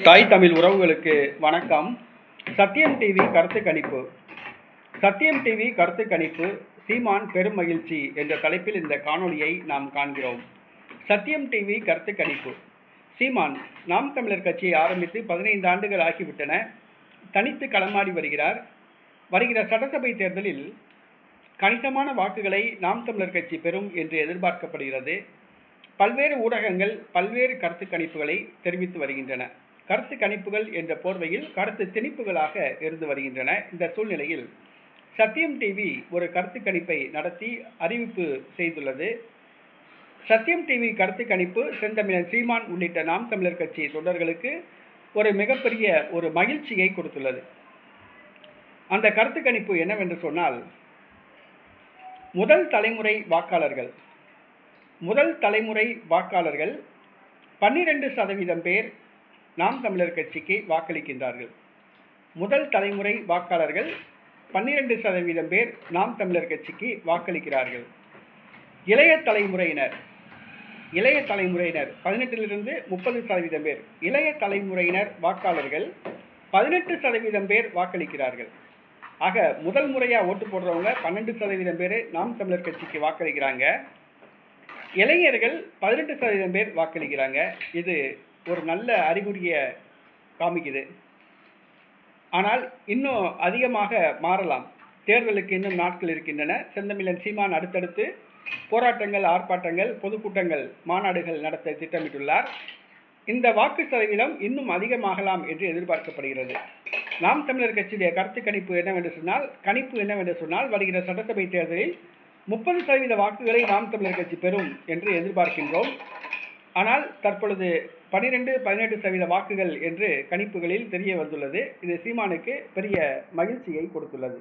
தாய் தமிழ் உறவுகளுக்கு வணக்கம். சத்தியம் டிவி கருத்து கணிப்பு. சத்தியம் டிவி கருத்து கணிப்பு சீமான் பெரும் மகிழ்ச்சி என்ற தலைப்பில் இந்த காணொளியை நாம் காண்கிறோம். சத்தியம் டிவி கருத்து கணிப்பு. சீமான் நாம் தமிழர் கட்சியை ஆரம்பித்து 15 ஆண்டுகள் ஆகிவிட்டன. தனித்து களமாடி வருகிறார். வருகிற சட்டசபை தேர்தலில் கணிசமான வாக்குகளை நாம் தமிழர் கட்சி பெறும் என்று எதிர்பார்க்கப்படுகிறது. பல்வேறு ஊடகங்கள் பல்வேறு கருத்து கணிப்புகளை தெரிவித்து வருகின்றன. கருத்து கணிப்புகள் என்ற போர்வையில் கருத்து திணிப்புகளாக இருந்து வருகின்றன. இந்த சூழ்நிலையில் சத்தியம் டிவி ஒரு கருத்து கணிப்பை நடத்தி அறிவிப்பு செய்துள்ளது. சத்தியம் டிவி கருத்து கணிப்பு செந்தமிழன் சீமான் உள்ளிட்ட நாம் தமிழர் கட்சி தொண்டர்களுக்கு ஒரு மிகப்பெரிய ஒரு மகிழ்ச்சியை கொடுத்துள்ளது. அந்த கருத்து கணிப்பு என்னவென்று சொன்னால், முதல் தலைமுறை வாக்காளர்கள் 12% பேர் நாம் தமிழர் கட்சிக்கு வாக்களிக்கின்றார்கள். முதல் தலைமுறை வாக்காளர்கள் 12% பேர் நாம் தமிழர் கட்சிக்கு வாக்களிக்கிறார்கள். இளைய தலைமுறையினர் 18லிருந்து 30% பேர், இளைய தலைமுறையினர் வாக்காளர்கள் 18% பேர் வாக்களிக்கிறார்கள். ஆக முதல் முறையாக ஓட்டு போடுறவங்க 12% பேர் நாம் தமிழர் கட்சிக்கு வாக்களிக்கிறாங்க. இளைஞர்கள் 18% பேர் வாக்களிக்கிறாங்க. இது ஒரு நல்ல அறிகுறியை காமிக்குது. ஆனால் இன்னும் அதிகமாக மாறலாம். தேர்தலுக்கு இன்னும் நாட்கள் இருக்கின்றன. செந்தமிழன் சீமான் அடுத்தடுத்து போராட்டங்கள், ஆர்ப்பாட்டங்கள், பொதுக்கூட்டங்கள், மாநாடுகள் நடத்த திட்டமிட்டுள்ளார். இந்த வாக்கு சதவீதம் இன்னும் அதிகமாகலாம் என்று எதிர்பார்க்கப்படுகிறது. நாம் தமிழர் கட்சியுடைய கருத்து கணிப்பு என்னவென்று சொன்னால் வருகிற சட்டசபை தேர்தலில் 30% வாக்குகளை நாம் தமிழர் கட்சி பெறும் என்று எதிர்பார்க்கின்றோம். ஆனால் தற்பொழுது 12-18% வாக்குகள் என்று கணிப்புகளில் தெரிய வந்துள்ளது. இது சீமானுக்கு பெரிய மகிழ்ச்சியை கொடுத்துள்ளது.